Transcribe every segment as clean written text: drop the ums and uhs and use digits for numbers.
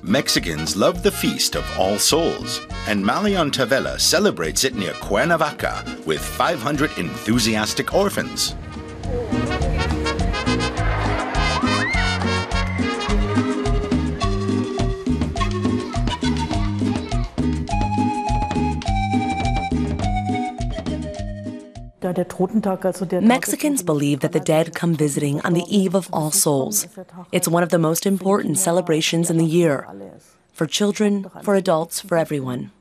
Mexicans love the Feast of All Souls, and Marian Tavella celebrates it near Cuernavaca with 500 enthusiastic orphans. Mexicans believe that the dead come visiting on the Eve of All Souls. It's one of the most important celebrations in the year, for children, for adults, for everyone.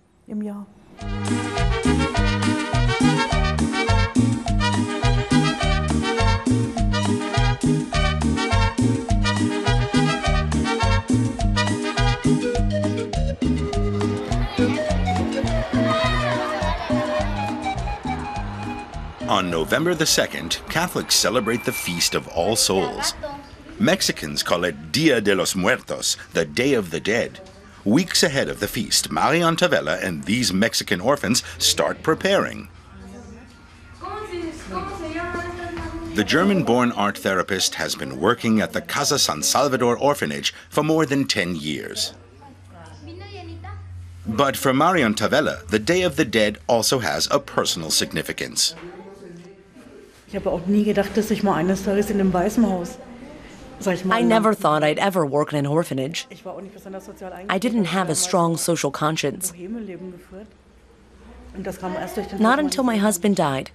On November the 2nd, Catholics celebrate the Feast of All Souls. Mexicans call it Dia de los Muertos, the Day of the Dead. Weeks ahead of the feast, Marian Tavella and these Mexican orphans start preparing. The German-born art therapist has been working at the Casa San Salvador orphanage for more than 10 years. But for Marian Tavella, the Day of the Dead also has a personal significance. I never thought I'd ever work in an orphanage. I didn't have a strong social conscience. Not until my husband died.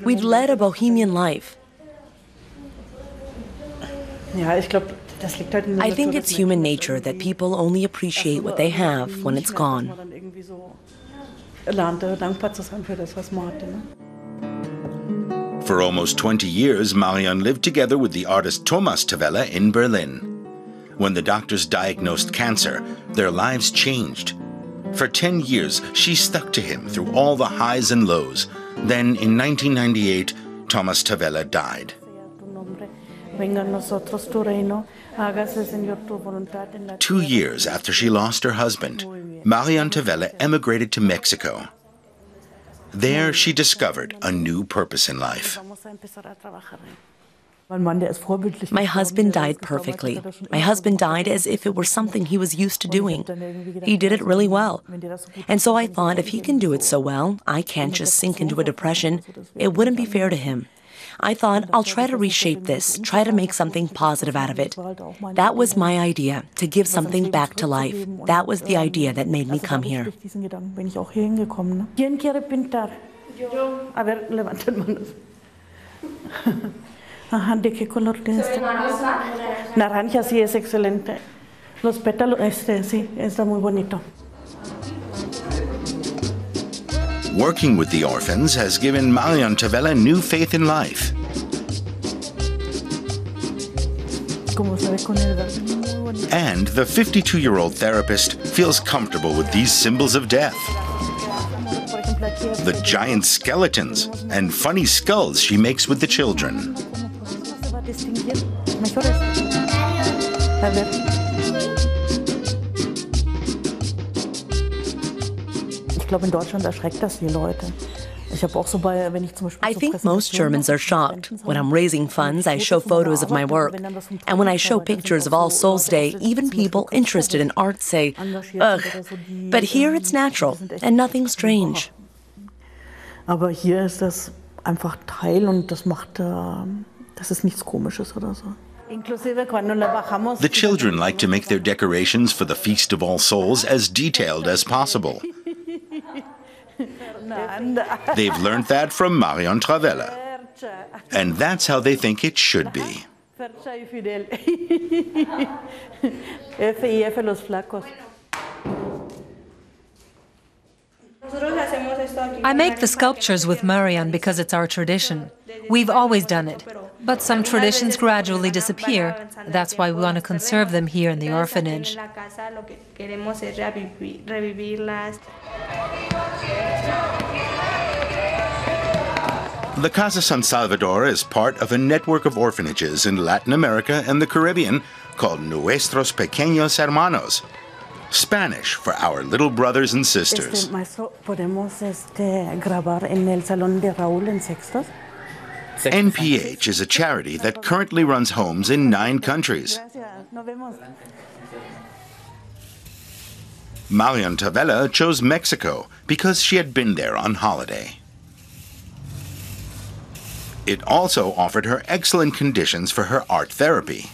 We'd led a bohemian life. I think it's human nature that people only appreciate what they have when it's gone. For almost 20 years, Marian lived together with the artist Thomas Tavella in Berlin. When the doctors diagnosed cancer, their lives changed. For 10 years, she stuck to him through all the highs and lows. Then, in 1998, Thomas Tavella died. 2 years after she lost her husband, Marian Tavella emigrated to Mexico. There, she discovered a new purpose in life. My husband died perfectly. My husband died as if it were something he was used to doing. He did it really well. And so I thought, if he can do it so well, I can't just sink into a depression. It wouldn't be fair to him. I thought, I'll try to reshape this, try to make something positive out of it. That was my idea, to give something back to life. That was the idea that made me come here. ¿De qué color tienes? Naranja, sí, es excelente. Los pétalos, sí, está muy bonito. Working with the orphans has given Marian Tavella new faith in life. And the 52-year-old therapist feels comfortable with these symbols of death. The giant skeletons and funny skulls she makes with the children. I think most Germans are shocked. When I'm raising funds, I show photos of my work. And when I show pictures of All Souls Day, even people interested in art say, ugh. But here it's natural and nothing strange. Aber hier ist das einfach Teil und das macht, das ist nichts Komisches oder so. The children like to make their decorations for the Feast of All Souls as detailed as possible. They've learned that from Marian Tavella. And that's how they think it should be. I make the sculptures with Marian because it's our tradition. We've always done it. But some traditions gradually disappear. That's why we want to conserve them here in the orphanage. The Casa San Salvador is part of a network of orphanages in Latin America and the Caribbean called Nuestros Pequeños Hermanos, Spanish for our little brothers and sisters. Maestro, ¿podemos grabar en el salón de Raúl en Sextos? NPH is a charity that currently runs homes in 9 countries. Marian Tavella chose Mexico because she had been there on holiday. It also offered her excellent conditions for her art therapy.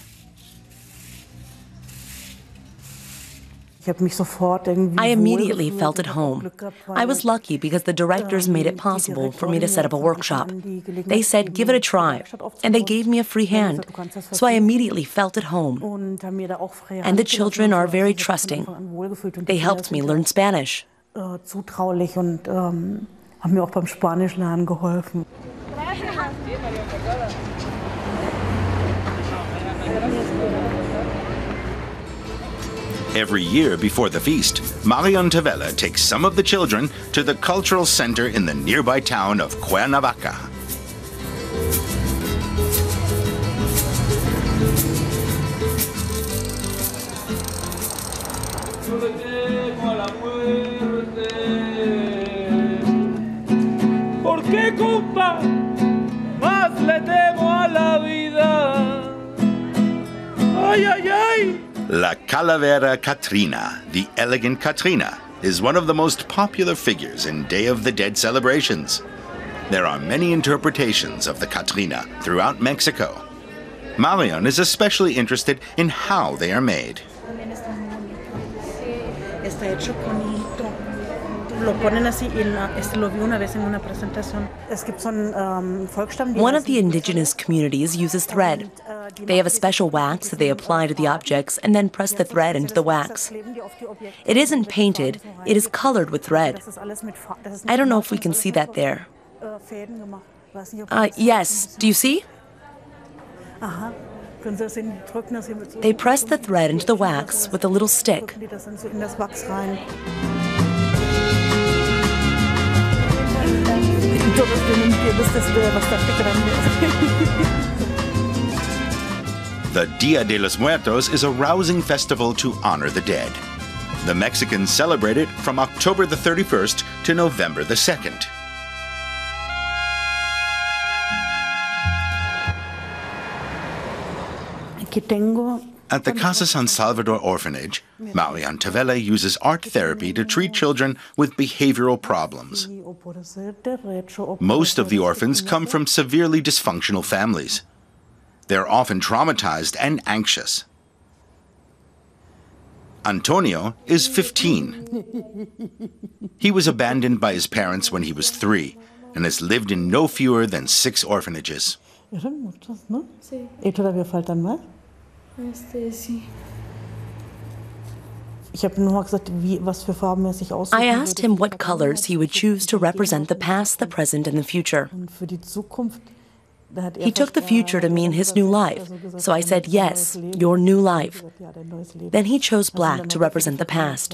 I immediately felt at home. I was lucky because the directors made it possible for me to set up a workshop. They said, give it a try, and they gave me a free hand. So I immediately felt at home. And the children are very trusting. They helped me learn Spanish. Every year before the feast, Marian Tavella takes some of the children to the cultural center in the nearby town of Cuernavaca. ¿Por qué, compa? Más le temo a la vida. Ay, ay, ay. La Calavera Catrina, the elegant Catrina, is one of the most popular figures in Day of the Dead celebrations. There are many interpretations of the Catrina throughout Mexico. Marian is especially interested in how they are made. One of the indigenous communities uses thread. They have a special wax that they apply to the objects and then press the thread into the wax. It isn't painted, it is colored with thread. I don't know if we can see that there. Yes, do you see? They press the thread into the wax with a little stick. The Dia de los Muertos is a rousing festival to honor the dead. The Mexicans celebrate it from October the 31st to November the 2nd. At the Casa San Salvador Orphanage, Marian Tavella uses art therapy to treat children with behavioral problems. Most of the orphans come from severely dysfunctional families. They're often traumatized and anxious. Antonio is 15. He was abandoned by his parents when he was 3 and has lived in no fewer than 6 orphanages. I asked him what colors he would choose to represent the past, the present, and the future. He took the future to mean his new life, so I said, yes, your new life. Then he chose black to represent the past,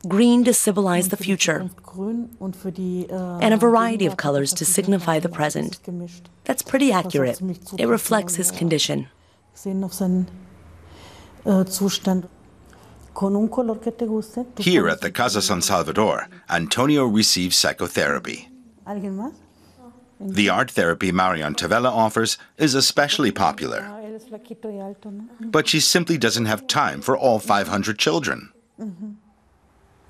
green to symbolize the future, and a variety of colors to signify the present. That's pretty accurate. It reflects his condition. Here at the Casa San Salvador, Antonio receives psychotherapy. The art therapy Marian Tavella offers is especially popular, but she simply doesn't have time for all 500 children.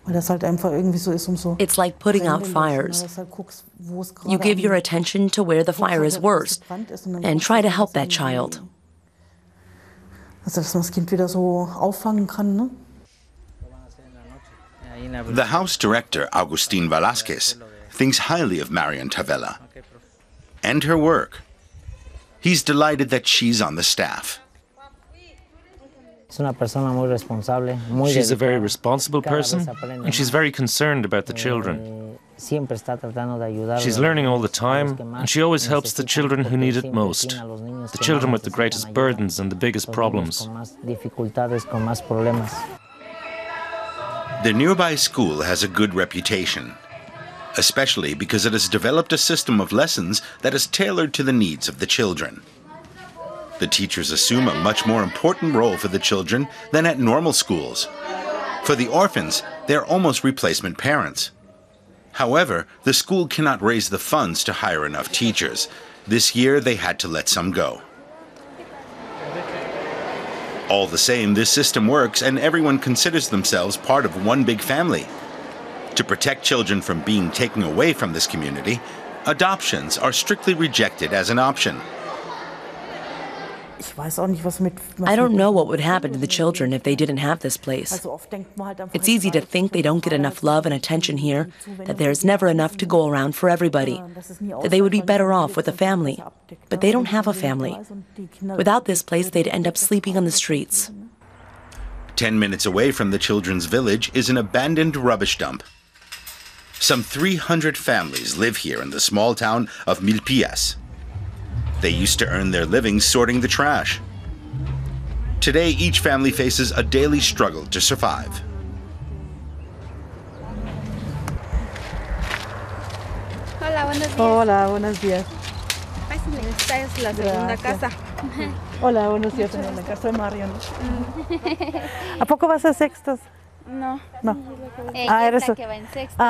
It's like putting out fires. You give your attention to where the fire is worst and try to help that child. The house director, Agustin Velasquez, thinks highly of Marian Tavella and her work. He's delighted that she's on the staff. She's a very responsible person, and she's very concerned about the children. She's learning all the time, and she always helps the children who need it most, the children with the greatest burdens and the biggest problems. The nearby school has a good reputation, especially because it has developed a system of lessons that is tailored to the needs of the children. The teachers assume a much more important role for the children than at normal schools. For the orphans, they're almost replacement parents. However, the school cannot raise the funds to hire enough teachers, This year, they had to let some go. All the same, this system works and everyone considers themselves part of one big family. To protect children from being taken away from this community, adoptions are strictly rejected as an option. I don't know what would happen to the children if they didn't have this place. It's easy to think they don't get enough love and attention here, that there's never enough to go around for everybody, that they would be better off with a family. But they don't have a family. Without this place, they'd end up sleeping on the streets. 10 minutes away from the children's village is an abandoned rubbish dump. Some 300 families live here in the small town of Milpillas. They used to earn their living sorting the trash. Today, each family faces a daily struggle to survive. Hola, buenos días. Hola, buenos días. Esta es la segunda casa. Hola, buenos días, en la casa de Marion. ¿A poco vas a sextas? No. No. Ella es la que va en sexto.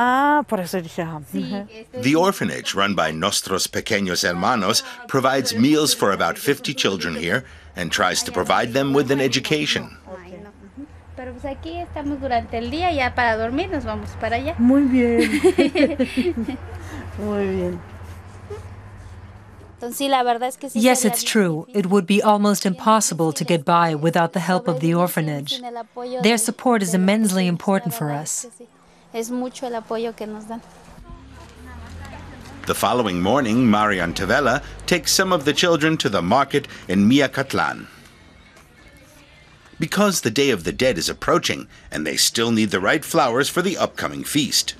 Por eso dije. The orphanage, run by Nuestros Pequeños Hermanos, provides meals for about 50 children here and tries to provide them with an education. Pero pues aquí estamos durante el día, ya para dormir nos vamos para allá. Muy bien. Muy bien. Yes, it's true. It would be almost impossible to get by without the help of the orphanage. Their support is immensely important for us. The following morning, Marian Tavella takes some of the children to the market in Miacatlan. Because the Day of the Dead is approaching, and they still need the right flowers for the upcoming feast.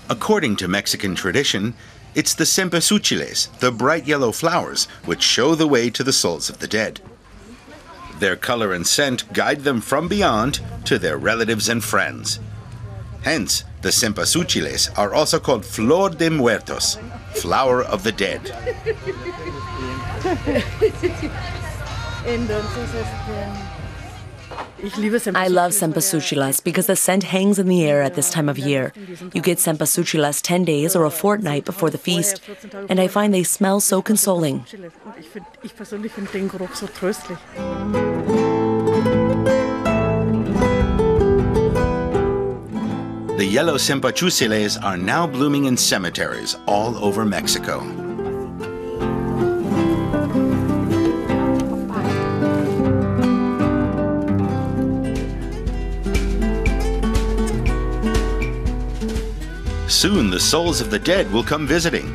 According to Mexican tradition, it's the cempasúchiles, the bright yellow flowers, which show the way to the souls of the dead. Their color and scent guide them from beyond to their relatives and friends. Hence, the cempasúchiles are also called Flor de Muertos, flower of the dead. I love cempasúchilas because the scent hangs in the air at this time of year. You get cempasúchilas 10 days or a fortnight before the feast, and I find they smell so consoling. The yellow cempasúchiles are now blooming in cemeteries all over Mexico. Soon the souls of the dead will come visiting.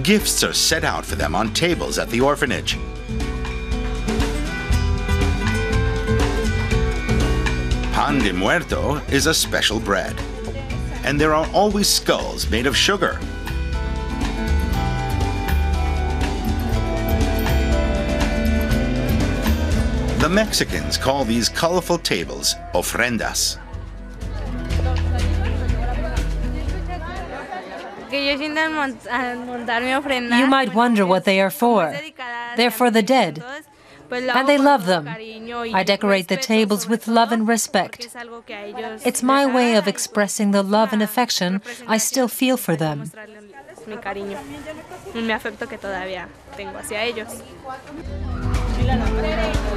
Gifts are set out for them on tables at the orphanage. Pan de Muerto is a special bread. And there are always skulls made of sugar. The Mexicans call these colorful tables ofrendas. You might wonder what they are for. They're for the dead. And they love them. I decorate the tables with love and respect. It's my way of expressing the love and affection I still feel for them.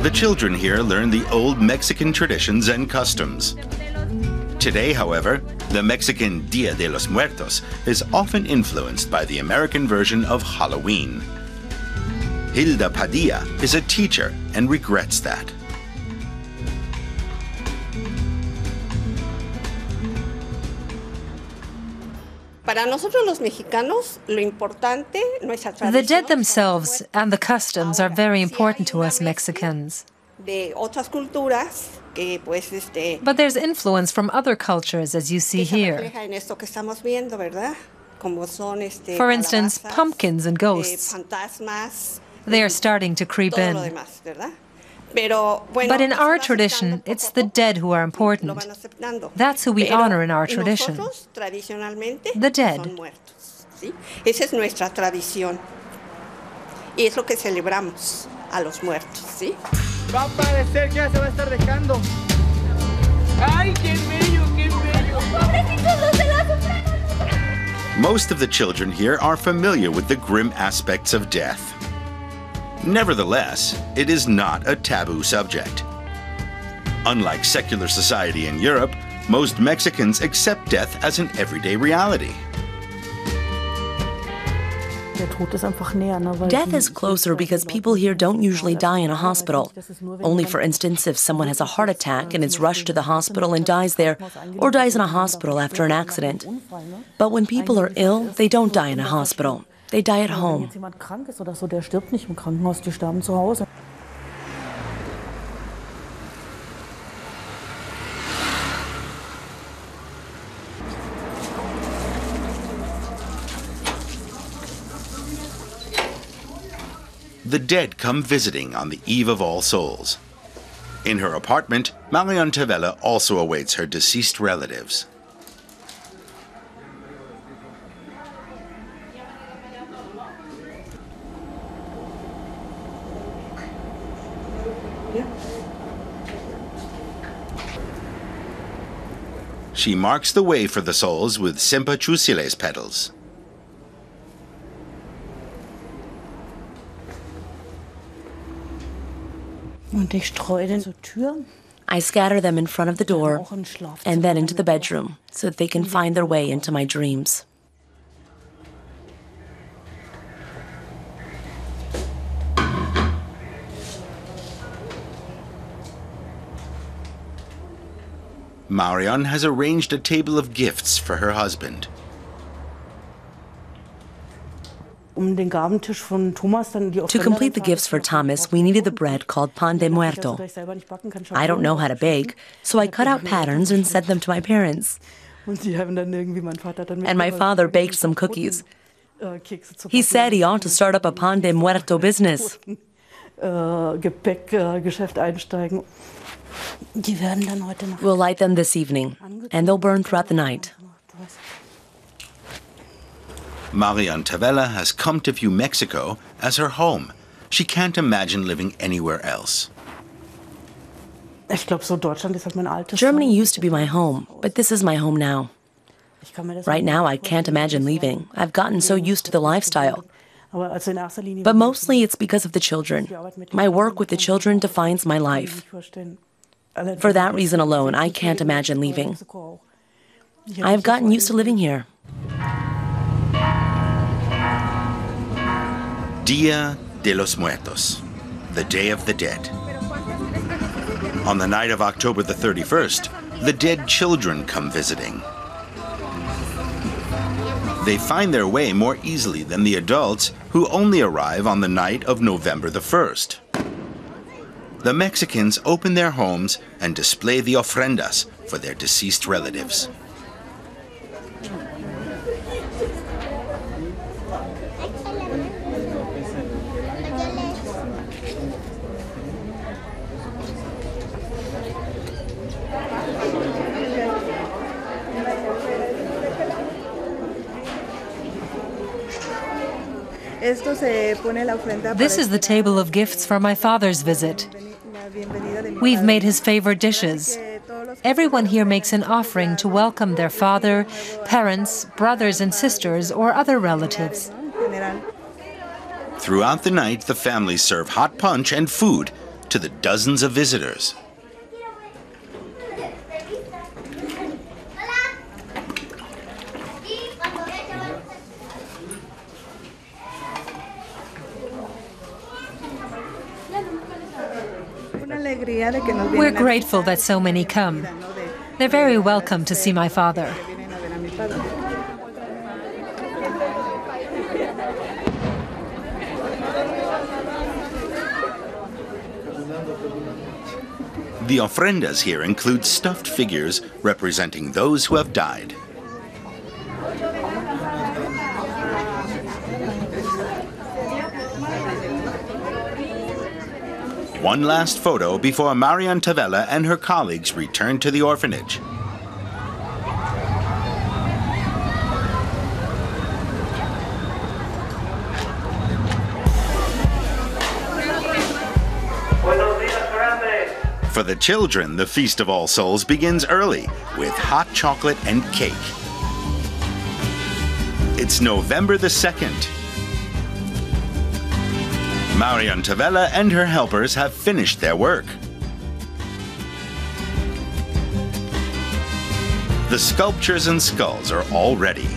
The children here learn the old Mexican traditions and customs. Today, however, the Mexican Dia de los Muertos is often influenced by the American version of Halloween. Hilda Padilla is a teacher and regrets that. The dead themselves and the customs are very important to us Mexicans. But there's influence from other cultures, as you see here. For instance, pumpkins and ghosts. They are starting to creep in. But in our tradition, it's the dead who are important. That's who we honor in our tradition. The dead. Esa es nuestra tradición. Y es lo que celebramos, a los muertos, ¿sí? Va a parecer que ya se va a estar dejando. ¡Ay, qué bello, qué bello! ¡Pobrecitos los de la soprano! Most of the children here are familiar with the grim aspects of death. Nevertheless, it is not a taboo subject. Unlike secular society in Europe, most Mexicans accept death as an everyday reality. Death is closer because people here don't usually die in a hospital. Only, for instance, if someone has a heart attack and is rushed to the hospital and dies there, or dies in a hospital after an accident. But when people are ill, they don't die in a hospital. They die at home. The dead come visiting on the Eve of All Souls. In her apartment, Marian Tavella also awaits her deceased relatives. She marks the way for the souls with Cempasúchiles petals. I scatter them in front of the door and then into the bedroom so that they can find their way into my dreams. Marian has arranged a table of gifts for her husband. To complete the gifts for Thomas, we needed the bread called pan de muerto. I don't know how to bake, so I cut out patterns and sent them to my parents. And my father baked some cookies. He said he ought to start up a pan de muerto business. We'll light them this evening, and they'll burn throughout the night. Marian Tavella has come to view Mexico as her home. She can't imagine living anywhere else. Germany used to be my home, but this is my home now. Right now, I can't imagine leaving. I've gotten so used to the lifestyle. But mostly it's because of the children. My work with the children defines my life. For that reason alone, I can't imagine leaving. I have gotten used to living here. Dia de los Muertos, the Day of the Dead. On the night of October the 31st, the dead children come visiting. They find their way more easily than the adults who only arrive on the night of November the 1st. The Mexicans open their homes and display the ofrendas for their deceased relatives. This is the table of gifts for my father's visit. We've made his favorite dishes. Everyone here makes an offering to welcome their father, parents, brothers and sisters, or other relatives. Throughout the night, the families serve hot punch and food to the dozens of visitors. We're grateful that so many come. They're very welcome to see my father. The ofrendas here include stuffed figures representing those who have died. One last photo before Marian Tavella and her colleagues return to the orphanage. For the children, the Feast of All Souls begins early with hot chocolate and cake. It's November the 2nd. Marion Tavella and her helpers have finished their work. The sculptures and skulls are all ready.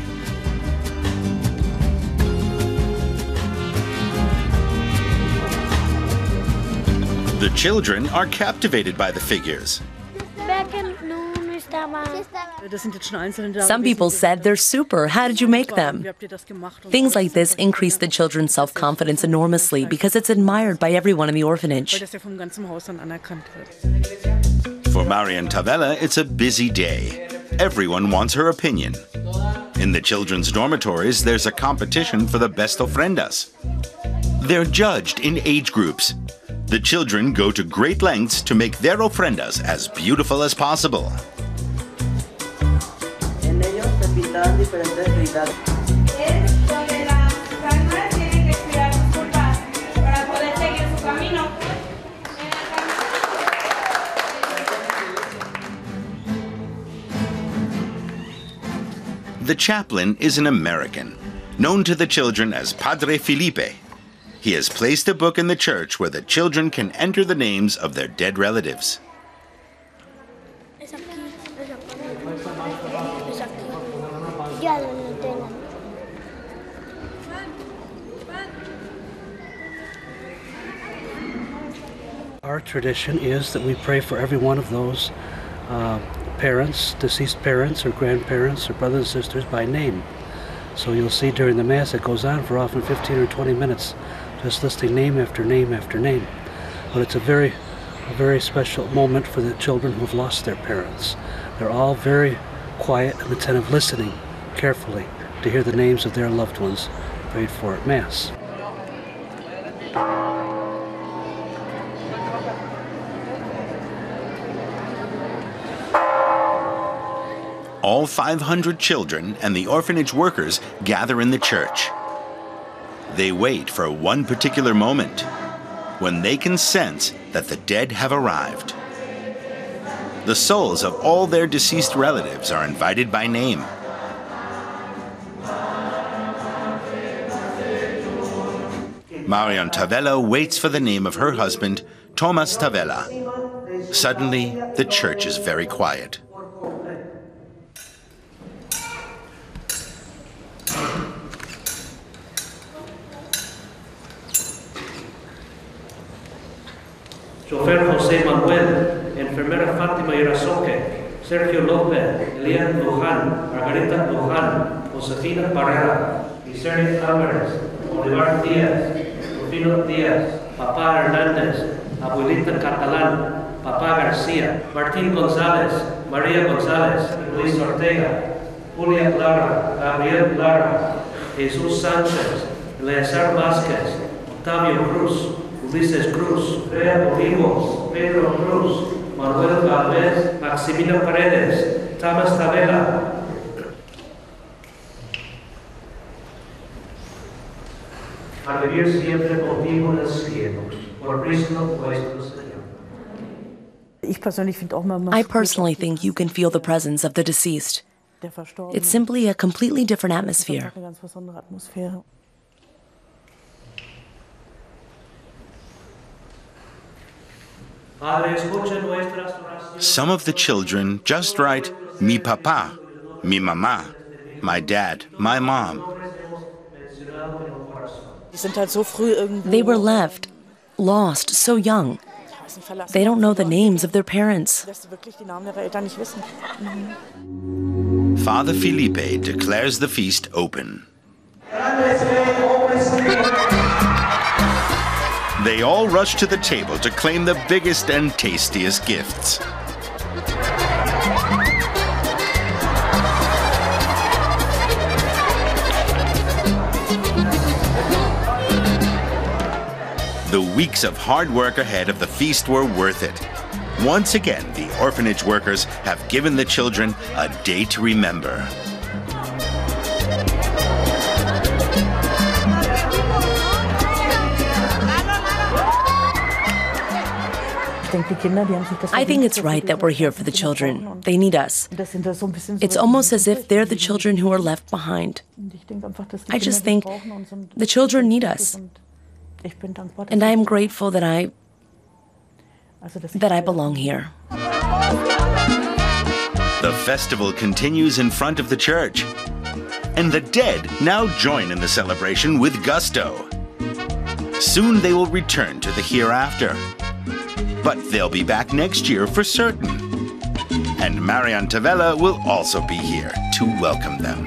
The children are captivated by the figures. Some people said they're super. How did you make them? Things like this increase the children's self-confidence enormously because it's admired by everyone in the orphanage. For Marion Tavella, it's a busy day. Everyone wants her opinion. In the children's dormitories, there's a competition for the best ofrendas. They're judged in age groups. The children go to great lengths to make their ofrendas as beautiful as possible. The chaplain is an American, known to the children as Padre Felipe. He has placed a book in the church where the children can enter the names of their dead relatives. Our tradition is that we pray for every one of those parents, deceased parents or grandparents or brothers and sisters by name. So you'll see during the Mass it goes on for often 15 or 20 minutes, just listing name after name after name. But it's a very special moment for the children who have lost their parents. They're all very quiet and attentive, listening carefully to hear the names of their loved ones prayed for at Mass. All 500 children and the orphanage workers gather in the church. They wait for one particular moment, when they can sense that the dead have arrived. The souls of all their deceased relatives are invited by name. Marion Tavella waits for the name of her husband, Thomas Tavella. Suddenly, the church is very quiet. Chofer José Manuel, enfermera Fátima Irasoque, Sergio López, Elian Luján, Margarita Luján, Josefina Barrera, Isernia Álvarez, Olivar Díaz, Rufino Díaz, Papá Hernández, Abuelita Catalán, Papá García, Martín González, María González, Luis Ortega, Julia Lara, Gabriel Lara, Jesús Sánchez, Eleazar Vázquez, Octavio Cruz, Ulises Cruz, Bea Olivos, Pedro Cruz, Manuel Galvez, Maximino Paredes, Thomas Tavella. A vivir siempre contigo en el cielo, por Cristo nuestro Señor. I personally think you can feel the presence of the deceased. It's simply a completely different atmosphere. Some of the children just write, mi papá, mi mamá, my dad, my mom. They were left, lost, so young. They don't know the names of their parents. Father Felipe declares the feast open. They all rush to the table to claim the biggest and tastiest gifts. The weeks of hard work ahead of the feast were worth it. Once again, the orphanage workers have given the children a day to remember. I think it's right that we're here for the children. They need us. It's almost as if they're the children who are left behind. I just think the children need us. And I am grateful that I belong here. The festival continues in front of the church. And the dead now join in the celebration with gusto. Soon they will return to the hereafter. But they'll be back next year for certain. And Marian Tavella will also be here to welcome them.